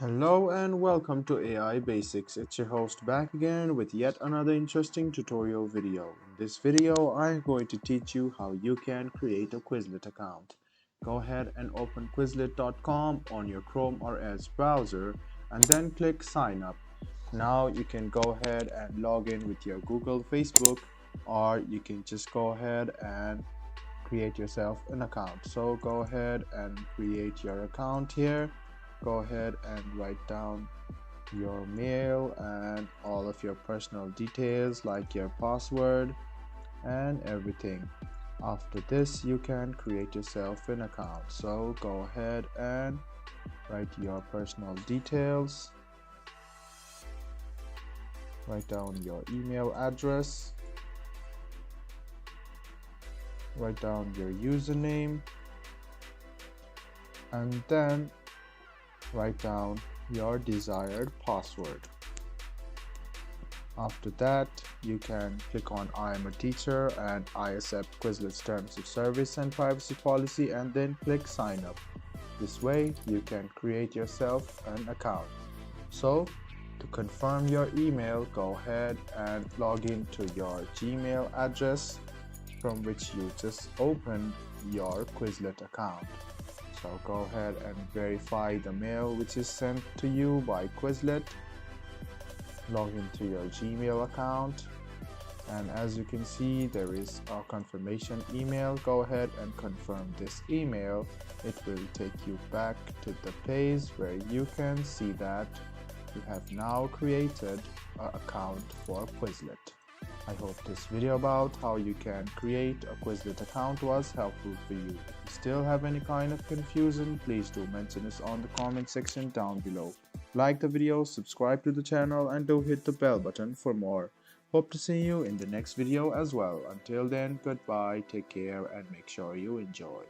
Hello and welcome to AI Basics. It's your host back again with yet another interesting tutorial video. In this video, I'm going to teach you how you can create a Quizlet account. Go ahead and open Quizlet.com on your Chrome or Edge browser and then click sign up. Now you can go ahead and log in with your Google, Facebook, or you can just go ahead and create yourself an account. So go ahead and create your account here. Go ahead and write down your mail and all of your personal details like your password and everything. After this, you can create yourself an account. So go ahead and write your personal details, write down your email address, write down your username, and then write down your desired password. After that, you can click on I am a teacher and I accept Quizlet's terms of service and privacy policy, and then click sign up. This way you can create yourself an account. So to confirm your email, go ahead and log into your Gmail address from which you just opened your Quizlet account. So go ahead and verify the mail which is sent to you by Quizlet. Log into your Gmail account, and as you can see, there is a confirmation email. Go ahead and confirm this email. It will take you back to the page where you can see that you have now created an account for Quizlet. I hope this video about how you can create a Quizlet account was helpful for you. If you still have any kind of confusion, please do mention us on the comment section down below. Like the video, subscribe to the channel, and do hit the bell button for more. Hope to see you in the next video as well. Until then, goodbye, take care, and make sure you enjoy.